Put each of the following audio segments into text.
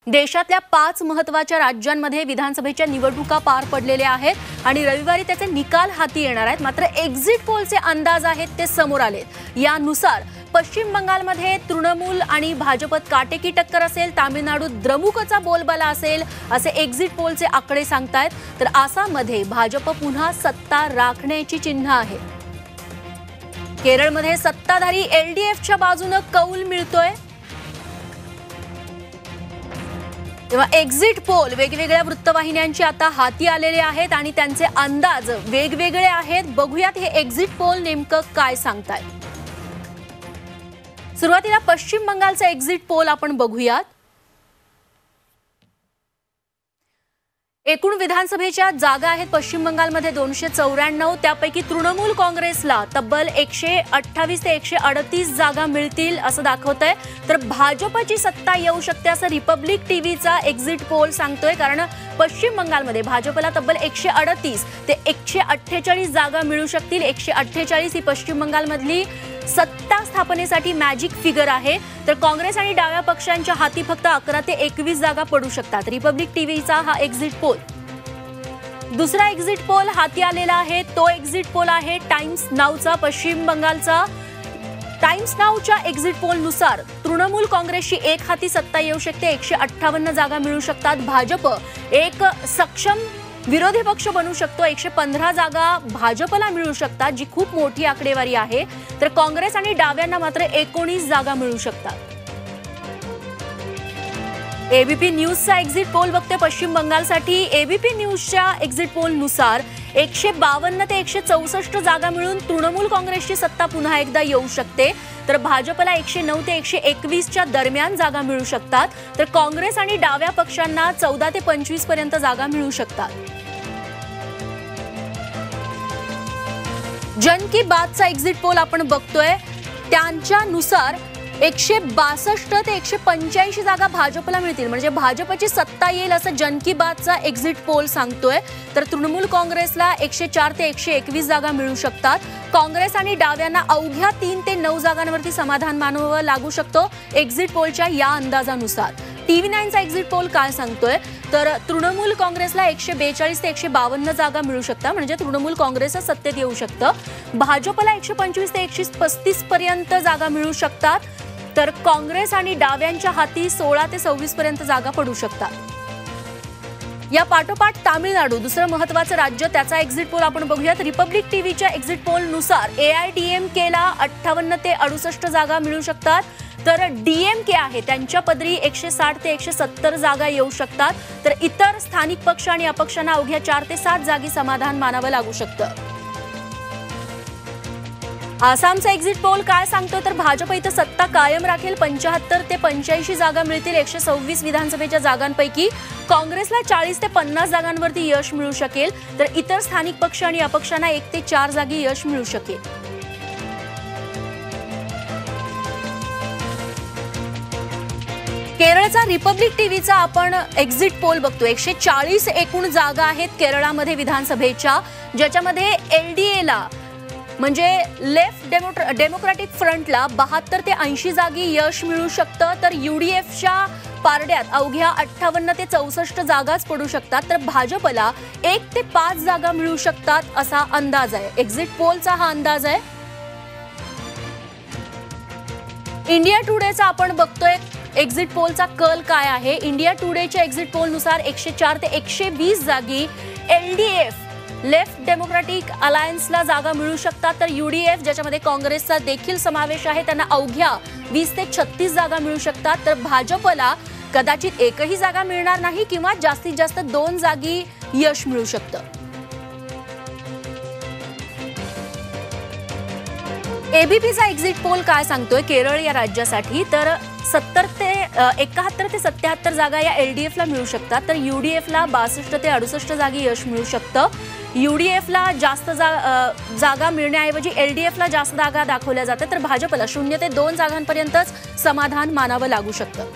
देशातल्या 5 महत्त्वाच्या राज्यांमध्ये विधानसभेच्या निवडणुका पार पडलेल्या आहेत आणि रविवारी त्याचे निकाल हाती येणार आहेत। मात्र एक्झिट पोलचे अंदाज आहेत ते समोर आलेत। यानुसार पश्चिम बंगालमध्ये तृणमूल आणि भाजपत काटेकी टक्कर असेल, तामिळनाडूत द्रमुकचा बोलबाला असेल असे एक्झिट पोलचे आकडे सांगतायत। तर आसाममध्ये भाजप पुन्हा सत्ता राखण्याची चिन्ह आहे। केरळमध्ये सत्ताधारी एलडीएफच्या बाजूने कौल मिळतोय। तेव्हा एक्झिट पोल वेगवेगळ्या वृत्तवाहिन्यांची आता हाती आलेले आहेत आणि त्यांचे अंदाज वेगवेगळे आहेत। बघूयात हे एक्झिट पोल नेमकं काय सांगतायत। सुरुवातीला पश्चिम बंगालचा एक्झिट पोल आपण बघूयात। एकूण विधानसभेच्या जागा आहेत पश्चिम बंगालमध्ये 294, त्यापैकी तृणमूल काँग्रेसला तब्बल 128 ते 138 जागा मिळतील असं दाखवतंय। तर भाजपची सत्ता येऊ शकते असं रिपब्लिक टीव्हीचा एक्झिट पोल सांगतोय, कारण पश्चिम बंगालमध्ये भाजपला तब्बल 138 ते 148 जागा मिळू शकतील। 148 ही पश्चिम बंगालमधली सत्ता स्थापनेसाठी मॅजिक फिगर आहे। तर काँग्रेस आणि डाव्या पक्षांच्या हाती फक्त 11 ते 21 जागा पडू शकतात। रिपब्लिक टीव्हीचा हा एक्झिट पोल। दुसरा एक्झिट पोल हाती आलेला आहे, तो एक्झिट पोल आहे टाइम्स नाऊचा, पश्चिम बंगालचा। टाइम्स नाऊच्या एक्झिट पोल नुसार तृणमूल काँग्रेसची एक हाती सत्ता येऊ शकते, 158 जागा मिळू शकतात। भाजप एक सक्षम विरोधी पक्ष बनू शकतो, 115 जागा भाजपला मिळू शकतात, जी खूप मोठी आकडेवारी आहे। तर काँग्रेस आणि डाव्यांना मात्र 19 जागा मिळू शकतात। एबीपी न्यूजचा एक्झिट पोल बघते पश्चिम बंगालसाठी। एबीपी न्यूजच्या एक्झिट पोल नुसार 152 ते 164 जागा मिळून तृणमूल काँग्रेसची सत्ता पुन्हा एकदा येऊ शकते। तर भाजपला 109 ते 121च्या दरम्यान जागा मिळू शकतात। तर काँग्रेस आणि डाव्या पक्षांना 14 ते 25 पर्यंत जागा मिळू शकतात। जन की बातचा एक्झिट पोल आपण बघतोय, त्यांच्यानुसार 162 ते 185 जागा भाजपला मिळतील, म्हणजे भाजपची सत्ता येईल असं जन की बातचा एक्झिट पोल सांगतोय। तर तृणमूल काँग्रेसला 104 ते 121 जागा मिळू शकतात। काँग्रेस आणि डाव्यांना अवघ्या 3 ते 9 जागांवरती समाधान मानावं लागू शकतो एक्झिट पोलच्या या अंदाजानुसार। टीव्ही 9चा एक्झिट पोल काय सांगतोय, तर तृणमूल काँग्रेसला 142 ते 152 जागा मिळू शकतात, म्हणजे तृणमूल काँग्रेस सत्तेत येऊ शकतं। भाजपला 125 ते 135 पर्यंत जागा मिळू शकतात। तर काँग्रेस आणि डाव्यांच्या हाती 16 ते 26 पर्यंत जागा पडू शकतात। या पाठोपाठ तामिळनाडू दुसरं महत्त्वाचं राज्य, त्याचा एक्झिट पोल आपण बघूयात। रिपब्लिक टीव्हीच्या एक्झिट पोल नुसार एआयडीएमकेला 58 ते 68 जागा मिळू शकतात। तर डीएमके आहे त्यांच्या पदरी 160 ते 170 जागा येऊ शकतात। तर इतर स्थानिक पक्ष आणि अपक्षांना अवघ्या 4 ते 7 जागी समाधान मानावं लागू शकतं। आसामचा एक्झिट पोल काय सांगतो, तर भाजप इथं सत्ता कायम राखेल, 75 ते 85 जागा मिळतील 126 विधानसभेच्या जागांपैकी। काँग्रेसला 40 ते 50 जागांवरती यश मिळू शकेल। तर इतर स्थानिक पक्ष आणि अपक्षांना 1 ते 4 जागी यश मिळू शकेल। केरळचा रिपब्लिक टीव्हीचा आपण एक्झिट पोल बघतो। 140 एकूण जागा आहेत केरळामध्ये विधानसभेच्या, ज्याच्यामध्ये एलडीएला म्हणजे लेफ्ट डेमोक्रॅटिक फ्रंटला 72 ते 80 जागी यश मिळू शकतं। तर यूडीएफच्या पारड्यात अवघ्या 58 ते 64 जागाच पडू शकतात। तर भाजपला 1 ते 5 जागा मिळू शकतात असा अंदाज आहे। एक्झिट पोलचा हा अंदाज आहे। इंडिया टुडेचा आपण बघतोय एक्झिट पोलचा कल काय आहे। इंडिया टुडेच्या एक्झिट पोल नुसार 104 ते 120 जागी एलडीएफ लेफ्ट डेमोक्रॅटिक अलायन्सला जागा मिळू शकतात। तर यूडीएफ ज्याच्यामध्ये काँग्रेसचा देखील समावेश आहे, त्यांना अवघ्या 20 ते 36 जागा मिळू शकतात। तर भाजपला कदाचित एकही जागा मिळणार नाही किंवा जास्तीत जास्त 2 जागी यश मिळू शकतं। एबीपीचा एक्झिट पोल काय सांगतोय केरळ या राज्यासाठी, तर 71 ते 77 जागा या एलडीएफला मिळू शकतात। तर यूडीएफला 62 ते 68 जागी यश मिळू शकतं। यूडीएफला जास्त जागा मिळण्याऐवजी एलडीएफला जास्त जागा दाखवल्या जातात। तर भाजपला 0 ते 2 जागांपर्यंतच समाधान मानावं लागू शकतं।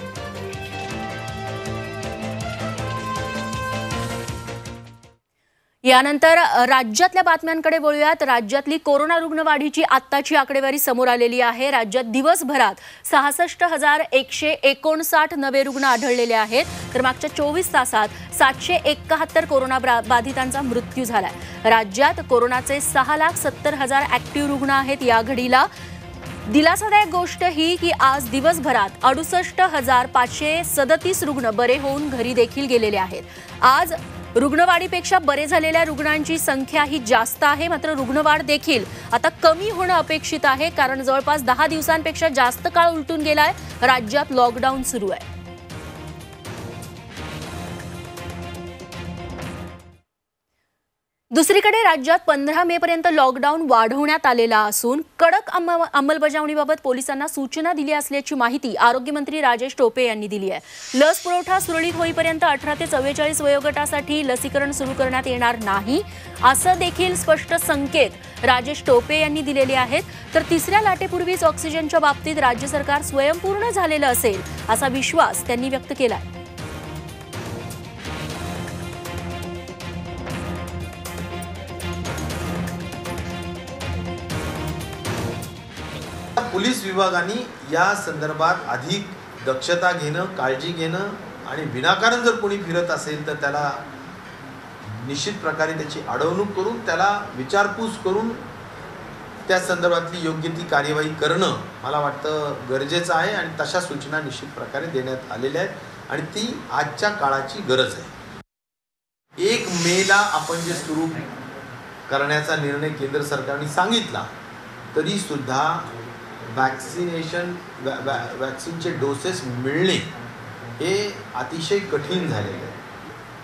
यानंतर राज्यातल्या बातम्यांकडे वळूयात। राज्यातली कोरोना रुग्णवाढीची आत्ताची आकडेवारी समोर आलेली आहे। राज्यात दिवसभरात 66,159 नवे रुग्ण आढळलेले आहेत, तर मागच्या 24 तासात 771 कोरोना बाधितांचा मृत्यू झालाय। राज्यात कोरोनाचे 6,70,000 ऍक्टिव्ह रुग्ण आहेत या घडीला। दिलासादायक गोष्ट ही की आज दिवसभरात 68,537 रुग्ण बरे होऊन घरी देखील गेलेले आहेत। आज रुग्णवाढीपेक्षा बरे झालेल्या रुग्णांची संख्या ही जास्त आहे, मात्र रुग्णवाढ देखील आता कमी होणं अपेक्षित आहे, कारण जवळपास 10 दिवसांपेक्षा जास्त काळ उलटून गेलाय। राज्यात लॉकडाऊन सुरू आहे। दुसरीकडे राज्यात 15 मे पर्यंत लॉकडाऊन वाढवण्यात आलेला असून कडक अंमलबजावणीबाबत पोलिसांना सूचना दिली असल्याची माहिती आरोग्यमंत्री राजेश टोपे यांनी दिली आहे। लस पुरवठा सुरळीत होईपर्यंत 18 ते 44 वयोगटासाठी लसीकरण सुरू करण्यात येणार नाही, असं देखील स्पष्ट संकेत राजेश टोपे यांनी दिलेले आहेत। तर तिसऱ्या लाटेपूर्वीच ऑक्सिजनच्या बाबतीत राज्य सरकार स्वयंपूर्ण झालेलं असेल असा विश्वास त्यांनी व्यक्त केला। पोलीस विभागाने या संदर्भात अधिक दक्षता घेणं, काळजी घेणं आणि विनाकारण जर कोणी फिरत असेल तर त्याला निश्चित प्रकारे त्याची अडवणूक करून त्याला विचारपूस करून त्या संदर्भातली योग्य ती कार्यवाही करणं मला वाटतं गरजेचं आहे आणि तशा सूचना निश्चित प्रकारे देण्यात आलेल्या आहेत आणि ती आजच्या काळाची गरज आहे। 1 मेला आपण जे सुरू करण्याचा निर्णय केंद्र सरकारने सांगितला तरी सुद्धा वॅक्सिनचे डोसेस मिळणे हे अतिशय कठीण झालेलं आहे।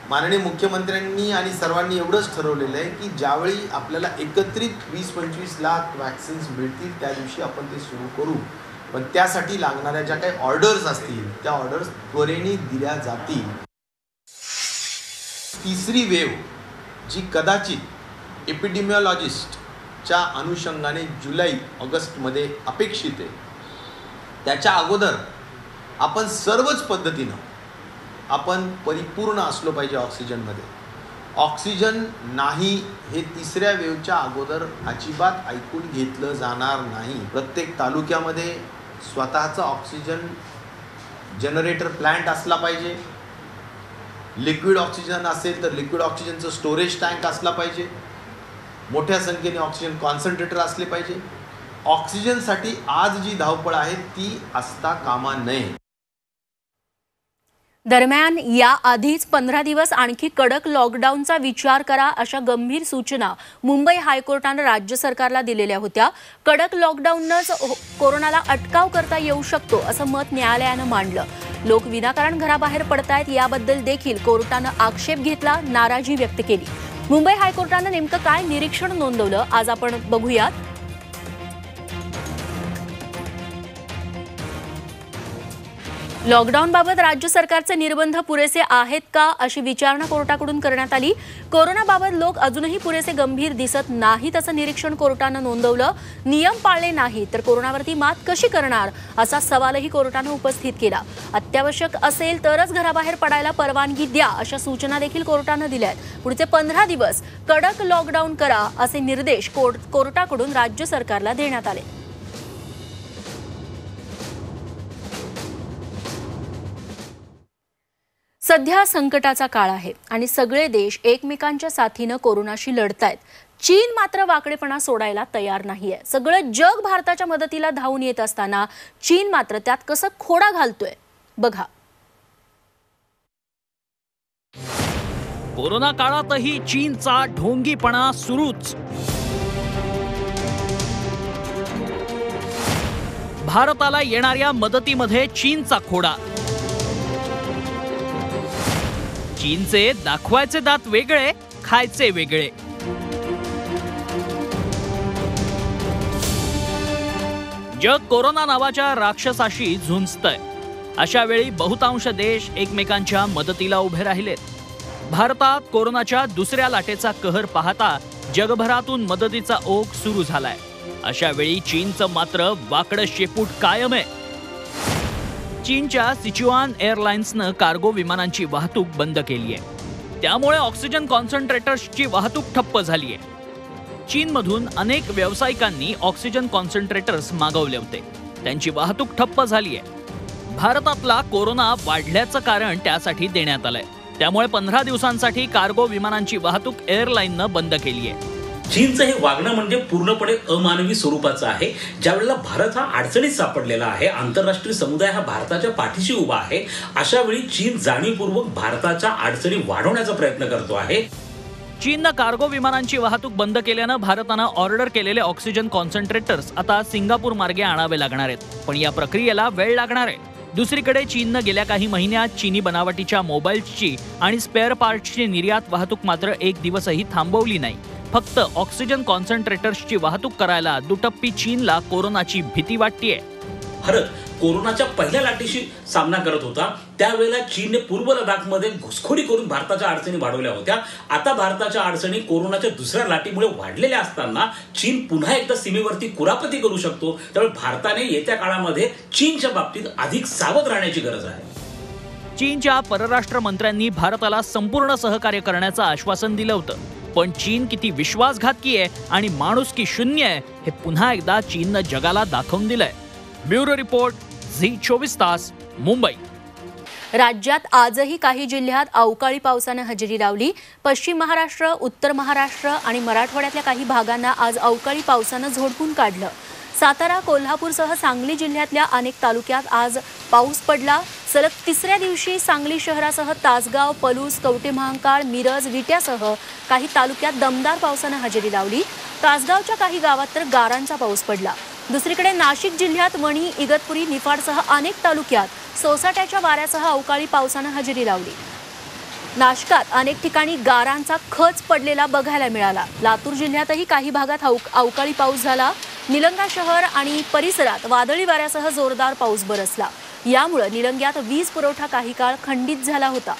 माननीय मुख्यमंत्र्यांनी आणि सर्वांनी एवढंच ठरवलेलं आहे की ज्यावेळी आपल्याला एकत्रित 20-25 लाख वॅक्सिन्स मिळतील त्या दिवशी आपण ते सुरू करू, पण त्यासाठी लागणाऱ्या ज्या काही ऑर्डर्स असतील त्या ऑर्डर्स त्वरेने दिल्या जातील। तिसरी वेव्ह जी कदाचित एपिडेमिओलॉजिस्टच्या अनुषंगाने जुलै-ऑगस्टमध्ये अपेक्षित आहे, त्याच्या अगोदर आपण सर्वच पद्धतीनं आपण परिपूर्ण असलो पाहिजे ऑक्सिजनमध्ये। ऑक्सिजन नाही हे तिसऱ्या वेव्हच्या अगोदर अजिबात ऐकून घेतलं जाणार नाही। प्रत्येक तालुक्यामध्ये स्वतःचा ऑक्सिजन जनरेटर प्लांट असला पाहिजे। लिक्विड ऑक्सिजन असेल तर लिक्विड ऑक्सिजनचं स्टोरेज टँक असला पाहिजे। मोठ्या संख्येने ऑक्सिजन कॉन्सन्ट्रेटर असले पाहिजे। ऑक्सिजनसाठी आज जी धावपळ आहे ती असता कामा नये। दरम्यान याआधीच 15 दिवस आणखी कडक लॉकडाऊनचा विचार करा अशा गंभीर सूचना मुंबई हायकोर्टाने राज्य सरकारला दिलेल्या होत्या। कडक लॉकडाऊनच कोरोनाला अटकाव करता येऊ शकतो असं मत न्यायालयानं मांडलं। लोक विनाकारण घराबाहेर पडतायत याबद्दल देखील कोर्टानं आक्षेप घेतला, नाराजी व्यक्त केली। मुंबई हायकोर्टानं नेमकं काय निरीक्षण नोंदवलं आज आपण बघूयात। लॉकडाऊनबाबत राज्य सरकारचे निर्बंध पुरेसे आहेत का अशी विचारणा कोर्टाकडून करण्यात आली। कोरोनाबाबत लोक अजूनही पुरेसे गंभीर दिसत नाहीत असं निरीक्षण कोर्टानं नोंदवलं। नियम पाळले नाही तर कोरोनावरती मात कशी करणार असा सवालही कोर्टानं उपस्थित केला। अत्यावश्यक असेल तरच घराबाहेर पडायला परवानगी द्या अशा सूचना देखील कोर्टानं दिल्यात। पुढचे 15 दिवस कडक लॉकडाऊन करा असे निर्देश कोर्टाकडून राज्य सरकारला देण्यात आले। सध्या संकटाचा काळ आहे आणि सगळे देश एकमेकांच्या साथीनं कोरोनाशी लढतायत। चीन मात्र वाकडेपणा सोडायला तयार नाहीये। सगळं जग भारताच्या मदतीला धावून येत असताना चीन मात्र त्यात कसं खोडा घालतोय बघा। कोरोना काळातही चीनचा ढोंगीपणा सुरूच। भारताला येणाऱ्या मदतीमध्ये चीनचा खोडा। चीनचे दाखवायचे दात वेगळे, खायचे वेगळे। जग कोरोना नावाच्या राक्षसाशी झुंजतंय। अशा वेळी बहुतांश देश एकमेकांच्या मदतीला उभे राहिलेत। भारतात कोरोनाच्या दुसऱ्या लाटेचा कहर पाहता जगभरातून मदतीचा ओघ सुरू झालाय। अशा वेळी चीनचं मात्र वाकडं शेपूट कायम आहे। चीनच्या सिच्युआन एअरलाइन्सनं कार्गो विमानांची वाहतूक बंद केली आहे। त्यामुळे ऑक्सिजन कॉन्सन्ट्रेटर्सची वाहतूक ठप्प झाली आहे. चीनमधून अनेक व्यावसायिकांनी ऑक्सिजन कॉन्सन्ट्रेटर्स मागवले होते. त्यांची वाहतूक ठप्प झाली आहे. भारतातला कोरोना वाढल्याचं कारण त्यासाठी देण्यात आलंय. त्यामुळे 15 दिवसांसाठी कार्गो विमानांची वाहतूक एअरलाईननं बंद केली आहे. चीनचं हे वागणं म्हणजे पूर्णपणे अमानवी स्वरूपाचं आहे. ज्यावेळेला भारत हा अडचणीत सापडलेला आहे, आंतरराष्ट्रीय समुदाय हा भारताच्या पाठीशी उभा आहे, अशा वेळी चीन जाणीवपूर्वक भारताच्या अडचणी वाढवण्याचा प्रयत्न करतो आहे. चीननं कार्गो विमानांची वाहतूक बंद केल्यानं भारतानं ऑर्डर केलेले ऑक्सिजन कॉन्सन्ट्रेटर्स आता सिंगापूर मार्गे आणावे लागणार आहेत. पण या प्रक्रियेला वेळ लागणार आहे. दुसरीकडे चीननं गेल्या काही महिन्यात चीनी बनावटीच्या मोबाईल्सची आणि स्पेअर पार्ट्सची निर्यात वाहतूक मात्र एक दिवसही थांबवली नाही. फक्त ऑक्सिजन कॉन्सन्ट्रेटर्सची वाहतूक करायला दुटप्पी चीनला कोरोनाची भीती वाटतेय. भारत कोरोनाच्या पहिल्या लाटेशी सामना करत होता. त्यावेळेला चीनने पूर्व लडाखमध्ये घुसखोरी करून भारताच्या अडचणी वाढवल्या होत्या. आता भारताच्या अडचणी कोरोनाच्या दुसऱ्या लाटेमुळे वाढलेल्या असताना चीन पुन्हा एकदा सीमेवरती कुरापती करू शकतो. त्यामुळे भारताने येत्या काळामध्ये चीनच्या बाबतीत अधिक सावध राहण्याची गरज आहे. चीनच्या परराष्ट्र मंत्र्यांनी भारताला संपूर्ण सहकार्य करण्याचं आश्वासन दिलं होतं. पण चीन किती विश्वासघातकी आहे आणि माणुसकी शून्य आहे हे पुन्हा एकदा चीननं जगाला दाखवून दिलंय. ब्युरो रिपोर्ट, झी24 तास, मुंबई. राज्यात आजही काही जिल्ह्यात अवकाळी पावसानं हजेरी लावली. पश्चिम महाराष्ट्र, उत्तर महाराष्ट्र आणि मराठवाड्यातल्या काही भागांना आज अवकाळी पावसानं झोडपून काढलं. सातारा, कोल्हापूरसह सांगली जिल्ह्यातल्या अनेक तालुक्यात आज पाऊस पडला. सलग तिसऱ्या दिवशी सांगली शहरासह तासगाव, पलूस, कवठेमहांकाळ, मिरज, विट्यासह काही तालुक्यात दमदार पावसानं हजेरी लावली. तासगावच्या काही गावात तर गारांचा पाऊस पडला. दुसरीकडे नाशिक जिल्ह्यात वणी, इगतपुरी, निफाडसह अनेक तालुक्यात सोसाट्याच्या वाऱ्यासह अवकाळी पावसानं हजेरी लावली. नाशकात अनेक ठिकाणी गारांचा खच पडलेला बघायला मिळाला. लातूर जिल्ह्यातही काही भागात अवकाळी पाऊस झाला. निलंगा शहर आणि परिसरात वादळी वाऱ्यासह जोरदार पाऊस बरसला. यामुळे निलंग्यात वीज पुरवठा काही काळ खंडित झाला होता.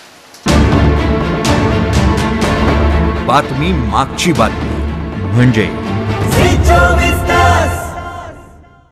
बातमी मागची बातमी म्हणजे